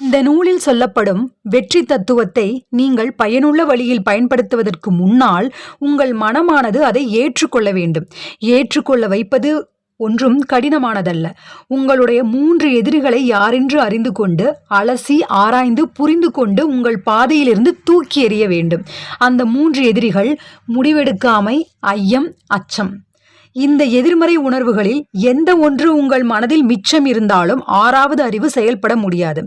இந்த நூலில் சொல்லப்படும் வெற்றி தத்துவத்தை நீங்கள் பயனுள்ள வழியில் பயன்படுத்துவதற்கு முன்னால் உங்கள் மனமானது அதை ஏற்றுக்கொள்ள வேண்டும். ஏற்றுக்கொள்ள வைப்பது ஒன்றும் கடினமானதல்ல. உங்களுடைய 3 எதிரிகளை யாரென்று அறிந்து கொண்டு அலசி ஆராய்ந்து புரிந்து கொண்டு உங்கள் பாதையிலிருந்து தூக்கி எறிய வேண்டும். அந்த 3 எதிரிகள் முடிவெடுக்காமை, ஐயம், அச்சம். இந்த எதிர்மறை உணர்வுகளில் எந்த ஒன்று உங்கள் மனதில் மிச்சம் இருந்தாலும் 6வது அறிவு செயல்பட முடியாது.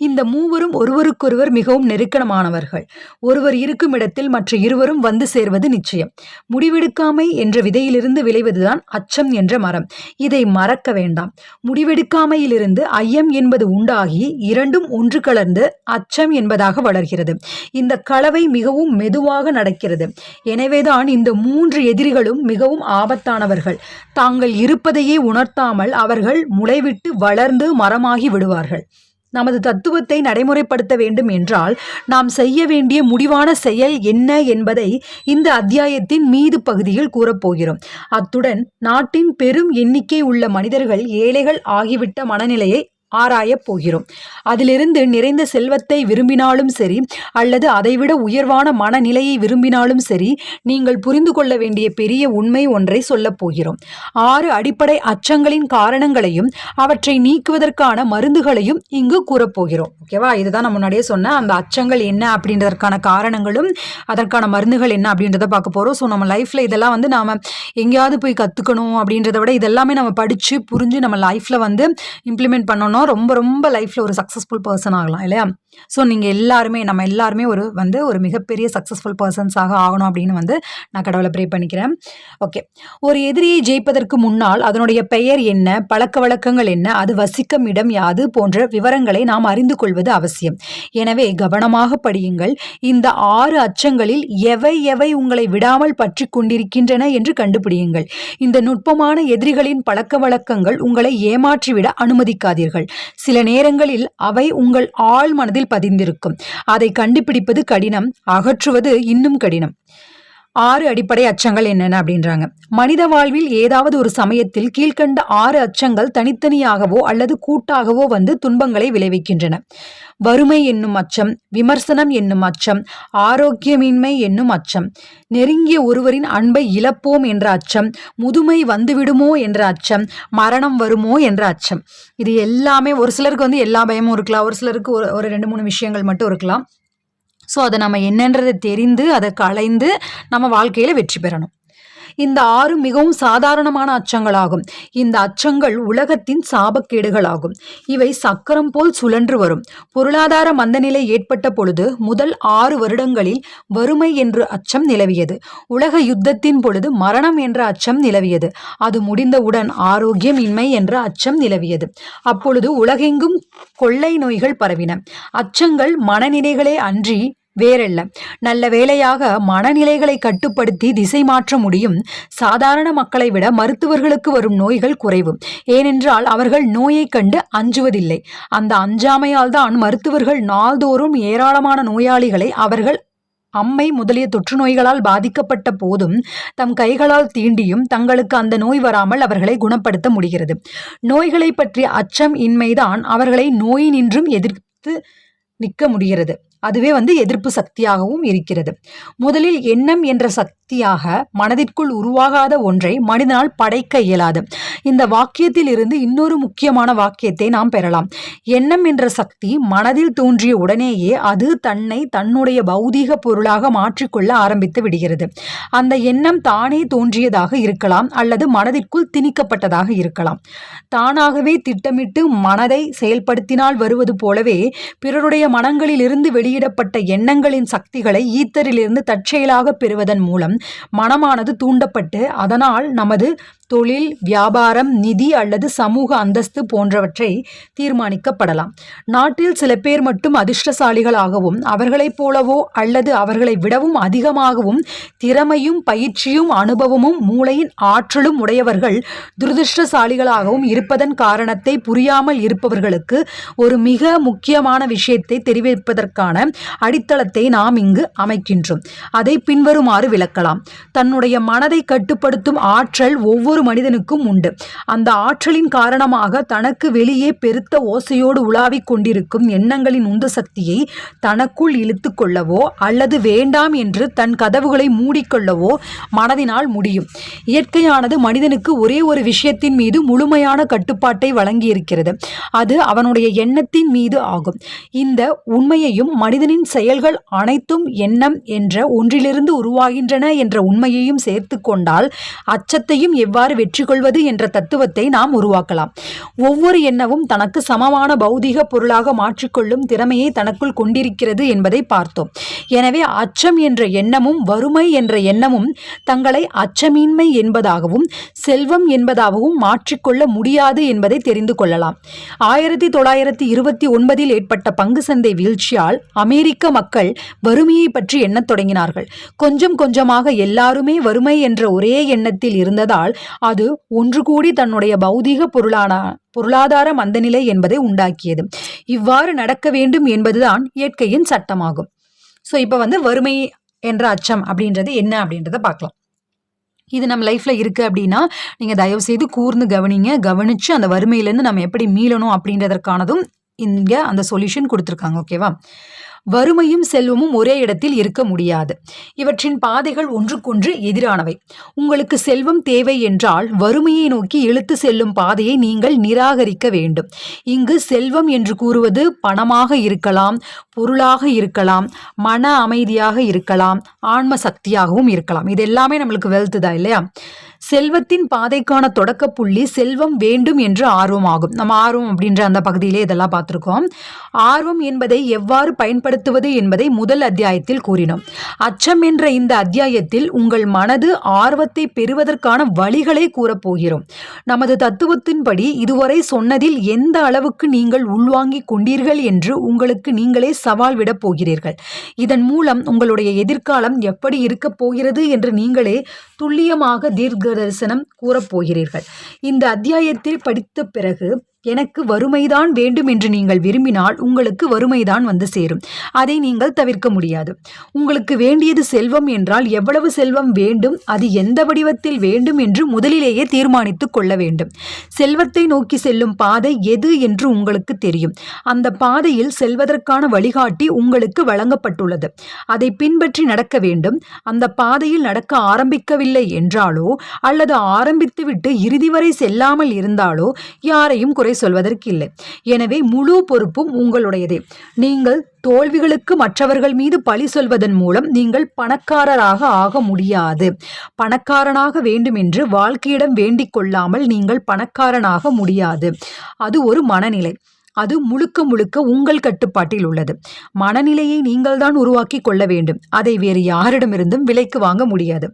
இந்த மூவரும் ஒருவருக்கொருவர் மிகவும் நெருக்கமானவர்கள். ஒருவர் இருக்கும் இடத்தில் மற்ற இருவரும் வந்து சேர்வது நிச்சயம். முடிவெடுக்காமை என்ற விதையிலிருந்து விளைவதுதான் அச்சம் என்ற மரம். இதை மறக்க வேண்டாம். முடிவெடுக்காமையிலிருந்து ஐயம் என்பது உண்டாகி இரண்டும் ஒன்று கலர்ந்து அச்சம் என்பதாக வளர்கிறது. இந்த கலவை மிகவும் மெதுவாக நடக்கிறது. எனவேதான் இந்த 3 எதிரிகளும் மிகவும் ஆபத்தானவர்கள். தாங்கள் இருப்பதையே உணர்த்தாமல் அவர்கள் முளைவிட்டு வளர்ந்து மரமாகி விடுவார்கள். நமது தத்துவத்தை நடைமுறைப்படுத்த வேண்டும் என்றால் நாம் செய்ய வேண்டிய முடிவான செயல் என்ன என்பதை இந்த அத்தியாயத்தின் மீது பகுதியில் கூறப்போகிறோம். அத்துடன் நாட்டின் பெரும் எண்ணிக்கை உள்ள மனிதர்கள் ஏழைகள் ஆகிவிட்ட மனநிலையை ஆராயப் போகிறோம். அதிலிருந்து நிறைந்த செல்வத்தை விரும்பினாலும் சரி அல்லது அதைவிட உயர்வான மனநிலையை விரும்பினாலும் சரி, நீங்கள் புரிந்து கொள்ள வேண்டிய பெரிய உண்மை ஒன்றை சொல்லப் போகிறோம். 6 அடிப்படை அச்சங்களின் காரணங்களையும் அவற்றை நீக்குவதற்கான மருந்துகளையும் இங்கு கூறப்போகிறோம். ஓகேவா? இதுதான் நான் முன்னாடியே சொன்னேன். அந்த அச்சங்கள் என்ன அப்படின்றதற்கான காரணங்களும் அதற்கான மருந்துகள் என்ன அப்படின்றத பார்க்க போகிறோம். ஸோ நம்ம லைஃப்பில் இதெல்லாம் வந்து நாம் எங்கேயாவது போய் கற்றுக்கணும் அப்படின்றத விட இதெல்லாமே நம்ம படித்து புரிஞ்சு நம்ம லைஃப்பில் வந்து இம்ப்ளிமெண்ட் பண்ணணும். ரொம்ப ரொம்ப லைஃப்ல ஒரு சக்சஸ்ஃபுல் பர்சன் ஆகலாம் இல்லையா? ஸோ நீங்கள் எல்லாருமே நம்ம எல்லாருமே ஒரு மிகப்பெரிய சக்சஸ்ஃபுல் பர்சன்ஸாக ஆகணும் அப்படின்னு நான் கடவுளை ப்ரே பண்ணிக்கிறேன். ஓகே, ஒரு எதிரியை ஜெயிப்பதற்கு முன்னால் அதனுடைய பெயர் என்ன, பழக்க வழக்கங்கள் என்ன, அது வசிக்கும் இடம் யாது போன்ற விவரங்களை நாம் அறிந்து கொள்வது அவசியம். எனவே கவனமாக படியுங்கள். இந்த 6 அச்சங்களில் எவை எவை உங்களை விடாமல் பற்றி கொண்டிருக்கின்றன என்று கண்டுபிடியுங்கள். இந்த நுட்பமான எதிரிகளின் பழக்க வழக்கங்கள் உங்களை ஏமாற்றிவிட அனுமதிக்காதீர்கள். சில நேரங்களில் அவை உங்கள் ஆழ் மனதில் பதிந்திருக்கும். அதை கண்டுபிடிப்பது கடினம், அகற்றுவது இன்னும் கடினம். 6 அடிப்படை அச்சங்கள் என்னென்ன அப்படின்றாங்க. மனித வாழ்வில் ஏதாவது ஒரு சமயத்தில் கீழ்கண்ட 6 அச்சங்கள் தனித்தனியாகவோ அல்லது கூட்டாகவோ வந்து துன்பங்களை விளைவிக்கின்றன. வறுமை என்னும் அச்சம், விமர்சனம் என்னும் அச்சம், ஆரோக்கியமின்மை என்னும் அச்சம், நெருங்கிய ஒருவரின் அன்பை இழப்போம் என்ற அச்சம், முதுமை வந்துவிடுமோ என்ற அச்சம், மரணம் வருமோ என்ற அச்சம். இது எல்லாமே ஒரு சிலருக்கு வந்து எல்லா பயமும் இருக்கலாம், ஒரு சிலருக்கு ஒரு 2-3 விஷயங்கள் மட்டும் இருக்கலாம். ஸோ அதை நம்ம என்னன்றதை தெரிந்து அதை களைந்து நம்ம வாழ்க்கையில் வெற்றி பெறணும். இந்த 6 மிகவும் சாதாரணமான அச்சங்களாகும். இந்த அச்சங்கள் உலகத்தின் சாபக்கேடுகளாகும். இவை சக்கரம் போல் சுழன்று வரும். பொருளாதார மந்தநிலை ஏற்பட்ட பொழுது முதல் 6 வருடங்களில் வறுமை என்ற அச்சம் நிலவியது. உலக யுத்தத்தின் பொழுது மரணம் என்ற அச்சம் நிலவியது. அது முடிந்தவுடன் ஆரோக்கியமின்மை என்ற அச்சம் நிலவியது. அப்பொழுது உலகெங்கும் கொள்ளை நோய்கள் பரவின. அச்சங்கள் மனநிலைகளே அன்றி வேறல்ல. நல்ல வேளையாக மனநிலைகளை கட்டுப்படுத்தி திசை மாற்ற முடியும். சாதாரண மக்களை விட மருத்துவர்களுக்கு வரும் நோய்கள் குறைவு. ஏனென்றால் அவர்கள் நோயை கண்டு அஞ்சுவதில்லை. அந்த அஞ்சாமையால் தான் மருத்துவர்கள் நாள்தோறும் ஏராளமான நோயாளிகளை அவர்கள் அம்மை முதலிய தொற்று நோய்களால் பாதிக்கப்பட்ட போதும் தம் கைகளால் தீண்டியும் தங்களுக்கு அந்த நோய் வராமல் அவர்களை குணப்படுத்த முடிகிறது. நோய்களை பற்றிய அச்சம் இன்மைதான் அவர்களை நோயினின்றும் எதிர்த்து நிற்க முடிகிறது. அதுவே எதிர்ப்பு சக்தியாகவும் இருக்கிறது. முதலில் எண்ணம் என்ற சக்தியாக மனதிற்குள் உருவாகாத ஒன்றை மனிதனால் படைக்க இயலாது. இந்த வாக்கியத்தில் இருந்து இன்னொரு முக்கியமான வாக்கியத்தை நாம் பெறலாம். எண்ணம் என்ற சக்தி மனதில் தோன்றிய உடனேயே அது தன்னை தன்னுடைய பௌதீக பொருளாக மாற்றிக்கொள்ள ஆரம்பித்து விடுகிறது. அந்த எண்ணம் தானே தோன்றியதாக இருக்கலாம் அல்லது மனதிற்குள் திணிக்கப்பட்டதாக இருக்கலாம். தானாகவே திட்டமிட்டு மனதை செயல்படுத்தினால் வருவது போலவே பிறருடைய மனங்களில் இருந்து வெளியிடப்பட்ட எண்ணங்களின் சக்திகளை ஈத்தரிலிருந்து தற்செயலாக பெறுவதன் மூலம் மனமானது தூண்டப்பட்டு அதனால் நமது தொழில், வியாபாரம், நிதி அல்லது சமூக அந்தஸ்து போன்றவற்றை தீர்மானிக்கப்படலாம். நாட்டில் சில பேர் மட்டும் அதிர்ஷ்டசாலிகளாகவும் அவர்களைப் போலவோ அல்லது அவர்களை விடவும் அதிகமாகவும் திறமையும் பயிற்சியும் அனுபவமும் மூளையின் ஆற்றலும் உடையவர்கள் துரதிர்ஷ்டசாலிகளாகவும் இருப்பதன் காரணத்தை புரியாமல் இருப்பவர்களுக்கு ஒரு மிக முக்கியமான விஷயத்தை தெரிவிப்பதற்கான அடித்தளத்தை நாம் இங்கு அமைக்கின்றோம். அதை பின்வருமாறு விளக்கலாம். தன்னுடைய மனதை கட்டுப்படுத்தும் ஆற்றல் ஒவ்வொரு மனிதனுக்கும் உண்டு. அந்த ஆற்றலின் காரணமாக தனக்கு வெளியே பெருத்த ஓசையோடு உலாவிக் கொண்டிருக்கும் எண்ணங்களின் உந்து சக்தியை தனக்குள் இழுத்து கொள்ளவோ அல்லது வேண்டாம் என்று தன் கதவுகளை மூடிக்கொள்ளவோ மனதினால் முடியும். இயற்கையானது மனிதனுக்கு ஒரே ஒரு விஷயத்தின் மீது முழுமையான கட்டுப்பாட்டை வழங்கியிருக்கிறது. அது அவனுடைய எண்ணத்தின் மீது ஆகும். இந்த உண்மையையும் மனிதனின் செயல்கள் அனைத்தும் எண்ணம் என்ற ஒன்றிலிருந்து உருவாகின்றன என்ற உண்மையையும் சேர்த்து கொண்டால் அச்சத்தையும் எவ்வாறு வெற்றி கொள்வது என்ற தத்துவத்தை நாம் உருவாக்கலாம். ஒவ்வொரு எண்ணமும் தனக்கு சமமான பௌதிக பொருளாக மாற்றிக்கொள்ளும் திறமையை தனக்குள் கொண்டிருக்கிறது என்பதை பார்த்தோம். எனவே அச்சம் என்ற எண்ணமும் வறுமை என்ற எண்ணமும் தங்களை அச்சமின்மை என்பதாகவும் செல்வம் என்பதாகவும் மாற்றிக்கொள்ள முடியாது என்பதை தெரிந்து கொள்ளலாம். 1929 ஏற்பட்ட பங்கு சந்தை வீழ்ச்சியால் அமெரிக்க மக்கள் வறுமையை பற்றி எண்ணத் தொடங்கினார்கள். கொஞ்சம் கொஞ்சமாக எல்லாருமே வறுமை என்ற ஒரே எண்ணத்தில் இருந்ததால் அது ஒன்று கூடி தன்னுடைய பௌதிக பொருளாதார மந்தநிலை என்பதை உண்டாக்கியது. இவ்வாறு நடக்க வேண்டும் என்பதுதான் இயற்கையின் சட்டமாகும். ஸோ இப்போ வறுமை என்ற அச்சம் அப்படின்றது என்ன அப்படின்றத பார்க்கலாம். இது நம்ம லைஃப்பில் இருக்குது அப்படின்னா நீங்கள் தயவுசெய்து கூர்ந்து கவனித்து அந்த வறுமையிலேருந்து நம்ம எப்படி மீளணும் அப்படின்றதற்கானதும் இங்கே அந்த சொல்யூஷன் கொடுத்துருக்காங்க. ஓகேவா? வறுமையும் செல்வமும் ஒரே இடத்தில் இருக்க முடியாது. இவற்றின் பாதைகள் ஒன்றுக்கொன்று எதிரானவை. உங்களுக்கு செல்வம் தேவை என்றால் வறுமையை நோக்கி இழுத்து செல்லும் பாதையை நீங்கள் நிராகரிக்க வேண்டும். இங்கு செல்வம் என்று கூறுவது பணமாக இருக்கலாம், பொருளாக இருக்கலாம், மன அமைதியாக இருக்கலாம், ஆன்ம சக்தியாகவும் இருக்கலாம். இது எல்லாமே நம்மளுக்கு வெல்த் தான் இல்லையா? செல்வத்தின் பாதைக்கான தொடக்க புள்ளி செல்வம் வேண்டும் என்று ஆர்வமாகும். நம்ம ஆர்வம் அப்படின்ற அந்த பகுதியிலே இதெல்லாம் பார்த்துருக்கோம். ஆர்வம் என்பதை எவ்வாறு பயன்படுத்துவது என்பதை முதல் அத்தியாயத்தில் கூறினோம். அச்சம் என்ற இந்த அத்தியாயத்தில் உங்கள் மனது ஆர்வத்தை பெறுவதற்கான வழிகளை கூறப்போகிறோம். நமது தத்துவத்தின்படி இதுவரை சொன்னதில் எந்த அளவுக்கு நீங்கள் உள்வாங்கிக் கொண்டீர்கள் என்று உங்களுக்கு நீங்களே சவால் விடப் போகிறீர்கள். இதன் மூலம் உங்களுடைய எதிர்காலம் எப்படி இருக்கப் போகிறது என்று நீங்களே துல்லியமாக தீர்க்க தரிசனம் கூறப்போகிறீர்கள். இந்த அத்தியாயத்தில் படித்த பிறகு எனக்கு வறுமைதான் வேண்டும் என்று நீங்கள் விரும்பினால் உங்களுக்கு வறுமைதான் சேரும். அதை நீங்கள் தவிர்க்க முடியாது. உங்களுக்கு வேண்டியது செல்வம் என்றால் எவ்வளவு செல்வம் வேண்டும், அது எந்த வடிவத்தில் வேண்டும் என்று முதலிலேயே தீர்மானித்துக் கொள்ள வேண்டும். செல்வத்தை நோக்கி செல்லும் பாதை எது என்று உங்களுக்கு தெரியும். அந்த பாதையில் செல்வதற்கான வழிகாட்டி உங்களுக்கு வழங்கப்பட்டுள்ளது. அதை பின்பற்றி நடக்க வேண்டும். அந்த பாதையில் நடக்க ஆரம்பிக்கவில்லை என்றாலோ அல்லது ஆரம்பித்துவிட்டு இறுதி வரை செல்லாமல் இருந்தாலோ யாரையும் குறை சொல்வதற்கில்லை. எனவே முழு பொறுப்பும் உங்களுடையதே. நீங்கள் தோல்விகளுக்கு மற்றவர்கள் மீது பழி சொல்வதன் மூலம் நீங்கள் பணக்காரராக ஆக முடியாது. பணக்காரனாக வேண்டும் என்று வாழ்க்கையிடம் வேண்டிக் கொள்ளாமல் நீங்கள் பணக்காரனாக முடியாது. அது ஒரு மனநிலை. அது முழுக்க முழுக்க உங்கள் கட்டுப்பாட்டில் உள்ளது. மனநிலையை நீங்கள் தான் உருவாக்கி கொள்ள வேண்டும். அதை வேறு யாரிடமிருந்தும் விலைக்கு வாங்க முடியாது.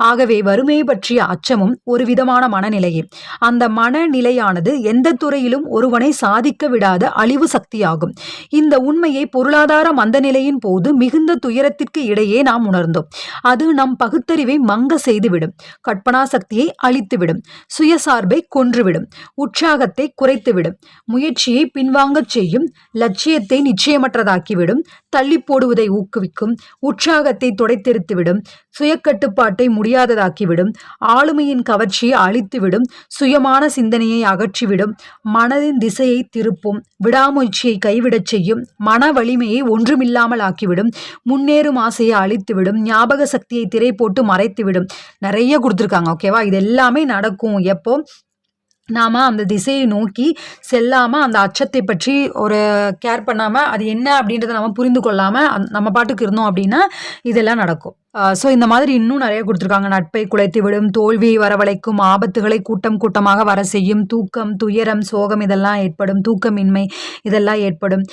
ஆகவே வறுமையை பற்றிய அச்சமும் ஒரு விதமான மனநிலையே. அந்த மனநிலையானது எந்த துறையிலும் ஒருவனை சாதிக்க விடாத அழிவு சக்தியாகும். இந்த உண்மையை பொருளாதார மந்தநிலையின் போது மிகுந்த துயரத்திற்கு இடையே நாம் உணர்ந்தோம். அது நம் பகுத்தறிவை மங்க செய்துவிடும். கற்பனா சக்தியை அழித்துவிடும். சுயசார்பை கொன்றுவிடும். உற்சாகத்தை குறைத்துவிடும். முயற்சியை பின்வாங்கச் செய்யும். லட்சியத்தை நிச்சயமற்றதாக்கிவிடும். தள்ளி போடுவதை ஊக்குவிக்கும். உற்சாகத்தை தொடைத்தெடுத்துவிடும். சுயக்கட்டுப்பாட்டை முடியாததாக்கிவிடும். ஆளுமையின் கவர்ச்சியை அழித்துவிடும். சுயமான சிந்தனையை அகற்றிவிடும். மனதின் திசையை திருப்பும். விடாமுயற்சியை கைவிடச் செய்யும். மன வலிமையை ஒன்றுமில்லாமல் ஆக்கிவிடும். முன்னேறும் ஆசையை அழித்துவிடும். ஞாபக சக்தியை திரை போட்டு மறைத்துவிடும். நிறைய கொடுத்துருக்காங்க. ஓகேவா? இது எல்லாமே நடக்கும் எப்போ நாம் அந்த திசையை நோக்கி செல்லாமல், அந்த அச்சத்தை பற்றி ஒரு கேர் பண்ணாமல், அது என்ன அப்படின்றத நம்ம புரிந்து கொள்ளாமல் நம்ம பாட்டுக்கு இருந்தோம் அப்படின்னா இதெல்லாம் நடக்கும். ஸோ இந்த மாதிரி இன்னும் நிறைய கொடுத்துருக்காங்க. நட்பை குலைத்து விடும். தோல்வியை வரவழைக்கும். ஆபத்துகளை கூட்டம் கூட்டமாக வர செய்யும். தூக்கம், துயரம், சோகம் இதெல்லாம் ஏற்படும். தூக்கமின்மை இதெல்லாம் ஏற்படும்.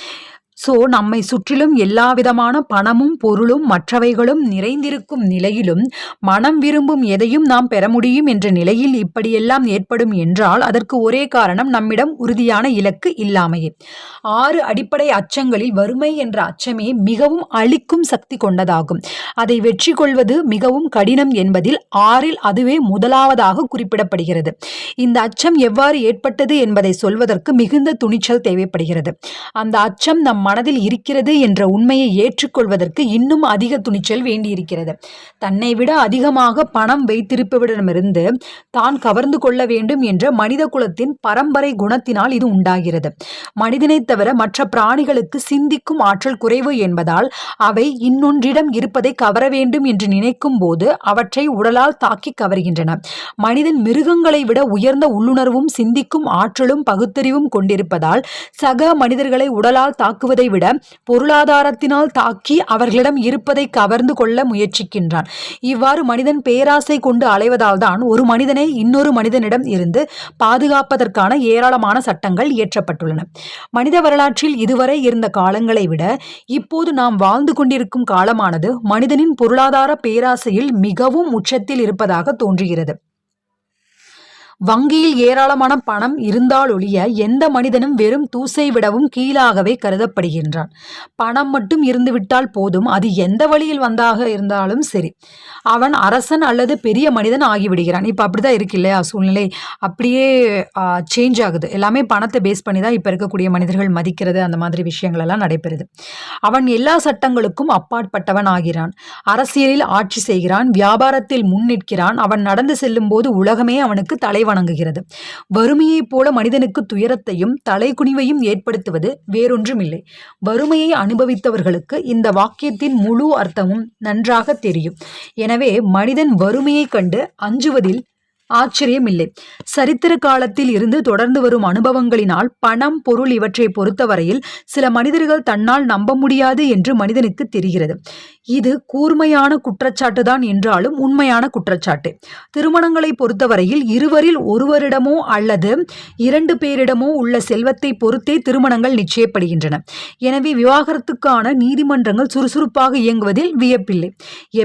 ஸோ நம்மை சுற்றிலும் எல்லா விதமான பணமும் பொருளும் மற்றவைகளும் நிறைந்திருக்கும் நிலையிலும் மனம் விரும்பும் எதையும் நாம் பெற முடியும் என்ற நிலையில் இப்படியெல்லாம் ஏற்படும் என்றால் அதற்கு ஒரே காரணம் நம்மிடம் உறுதியான இலக்கு இல்லாமையே. 6 அடிப்படை அச்சங்களில் வறுமை என்ற அச்சமே மிகவும் அழிக்கும் சக்தி கொண்டதாகும். அதை வெற்றி கொள்வது மிகவும் கடினம் என்பதில் 6இல் அதுவே முதலாவதாக குறிப்பிடப்படுகிறது. இந்த அச்சம் எவ்வாறு ஏற்பட்டது என்பதை சொல்வதற்கு மிகுந்த துணிச்சல் தேவைப்படுகிறது. அந்த அச்சம் நம் மனதில் இருக்கிறது என்ற உண்மையை ஏற்றுக்கொள்வதற்கு இன்னும் அதிக துணிச்சல் வேண்டியிருக்கிறது. தன்னை விட அதிகமாக பணம் வைத்திருப்பவரிடமிருந்து தான் கவர்ந்து கொள்ள வேண்டும் என்ற மனித குலத்தின் பரம்பரை குணத்தினால் இது உண்டாகிறது. மனிதனைத் தவிர மற்ற பிராணிகளுக்கு சிந்திக்கும் ஆற்றல் குறைவு என்பதால் அவை இன்னொன்றிடம் இருப்பதை கவர வேண்டும் என்று நினைக்கும் போது அவற்றை உடலால் தாக்கி கவர்கின்றன. மனிதன் மிருகங்களை விட உயர்ந்த உள்ளுணர்வும் சிந்திக்கும் ஆற்றலும் பகுத்தறிவும் கொண்டிருப்பதால் சக மனிதர்களை உடலால் தாக்குவதை விட பொருளாதாரத்தினால் தாக்கி அவர்களிடம் இருப்பதை கவர்ந்து கொள்ள முயற்சிக்கின்றான். இவ்வாறு மனிதன் பேராசை கொண்டு அலைவதால் தான் ஒரு மனிதனை இன்னொரு மனிதனிடம் இருந்து பாதுகாப்பதற்கான ஏராளமான சட்டங்கள் இயற்றப்பட்டுள்ளன. மனித வரலாற்றில் இதுவரை இருந்த காலங்களை விட இப்போது நாம் வாழ்ந்து கொண்டிருக்கும் காலமானது மனிதனின் பொருளாதார பேராசையில் மிகவும் உச்சத்தில் இருப்பதாக தோன்றுகிறது. வங்கியில் ஏராளமான பணம் இருந்தாலொழிய எந்த மனிதனும் வெறும் தூசை விடவும் கீழாகவே கருதப்படுகின்றான். பணம் மட்டும் இருந்துவிட்டால் போதும், அது எந்த வழியில் வந்தாக இருந்தாலும் சரி, அவன் அரசன் அல்லது பெரிய மனிதன் ஆகிவிடுகிறான். இப்போ அப்படிதான் இருக்கு இல்லையா சூழ்நிலை? அப்படியே சேஞ்ச் ஆகுது. எல்லாமே பணத்தை பேஸ் பண்ணி தான் இப்போ இருக்கக்கூடிய மனிதர்கள் மதிக்கிறது, அந்த மாதிரி விஷயங்கள் எல்லாம் நடைபெறுது. அவன் எல்லா சட்டங்களுக்கும் அப்பாற்பட்டவன் ஆகிறான். அரசியலில் ஆட்சி செய்கிறான், வியாபாரத்தில் முன்னிற்கிறான். அவன் நடந்து செல்லும் போது உலகமே அவனுக்கு தலை வணங்குகிறது. வறுமையைப் போல மனிதனுக்கு துயரத்தையும் தலைகுனிவையும் ஏற்படுத்துவது வேறொன்றுமில்லை. வறுமையை அனுபவித்தவர்களுக்கு இந்த வாக்கியத்தின் முழு அர்த்தமும் நன்றாக தெரியும். எனவே மனிதன் வறுமையை கண்டு அஞ்சுவதில் ஆச்சரியமில்லை. சரித்திர காலத்தில் இருந்து தொடர்ந்து வரும் அனுபவங்களினால் பணம், பொருள் இவற்றை பொறுத்தவரையில் சில மனிதர்கள் தன்னால் நம்ப முடியாது என்று மனிதனுக்கு தெரிகிறது. இது கூர்மையான குற்றச்சாட்டுதான் என்றாலும் உண்மையான குற்றச்சாட்டு. திருமணங்களை பொறுத்தவரையில் இருவரில் ஒருவரிடமோ அல்லது 2 பேரிடமோ உள்ள செல்வத்தை பொறுத்தே திருமணங்கள் நிச்சயப்படுகின்றன. எனவே விவாகரத்துக்கான நீதிமன்றங்கள் சுறுசுறுப்பாக இயங்குவதில் வியப்பில்லை.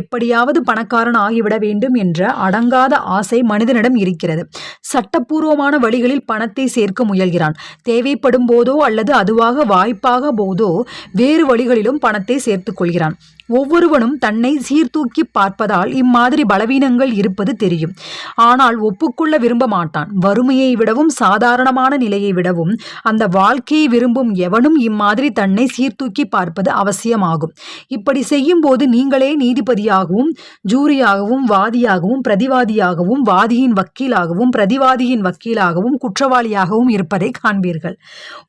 எப்படியாவது பணக்காரன் ஆகிவிட வேண்டும் என்ற அடங்காத ஆசை மனிதனிடம் இருக்கிறது. சட்டப்பூர்வமான வழிகளில் பணத்தை சேர்க்க முயல்கிறான். தேவைப்படும் போதோ அல்லது அதுவாக வாய்ப்பாக போதோ வேறு வழிகளிலும் பணத்தை சேர்த்துக் கொள்கிறான். ஒவ்வொருவனும் தன்னை சீர்தூக்கி பார்ப்பதால் இம்மாதிரி பலவீனங்கள் இருப்பது தெரியும். ஆனால் ஒப்புக்கொள்ள விரும்ப மாட்டான். வறுமையை விடவும் சாதாரணமான நிலையை விடவும் அந்த வாழ்க்கையை விரும்பும் எவனும் இம்மாதிரி தன்னை சீர்தூக்கி பார்ப்பது அவசியமாகும். இப்படி செய்யும் போது நீங்களே நீதிபதியாகவும் ஜூரியாகவும் வாதியாகவும் பிரதிவாதியாகவும் வாதியின் வக்கீலாகவும் பிரதிவாதியின் வக்கீலாகவும் குற்றவாளியாகவும் இருப்பதை காண்பீர்கள்.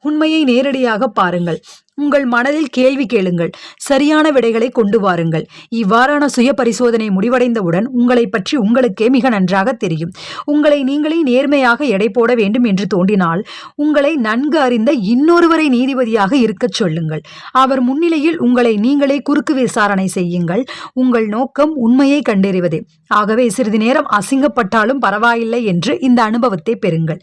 உண்மையை நேரடியாக பாருங்கள். உங்கள் மனதில் கேள்வி கேளுங்கள். சரியான விடைகளை கொண்டு வாருங்கள். இவ்வாறான சுய பரிசோதனை முடிவடைந்தவுடன் உங்களை பற்றி உங்களுக்கே மிக நன்றாக தெரியும். உங்களை நீங்களே நேர்மையாக எடை போட வேண்டும் என்று தோன்றினால் உங்களை நன்கு அறிந்த இன்னொருவரை நீதிபதியாக இருக்கச் சொல்லுங்கள். அவர் முன்னிலையில் உங்களை நீங்களே குறுக்கு விசாரணை செய்யுங்கள். உங்கள் நோக்கம் உண்மையை கண்டறிவதே. ஆகவே சிறிது நேரம் அசிங்கப்பட்டாலும் பரவாயில்லை என்று இந்த அனுபவத்தை பெறுங்கள்.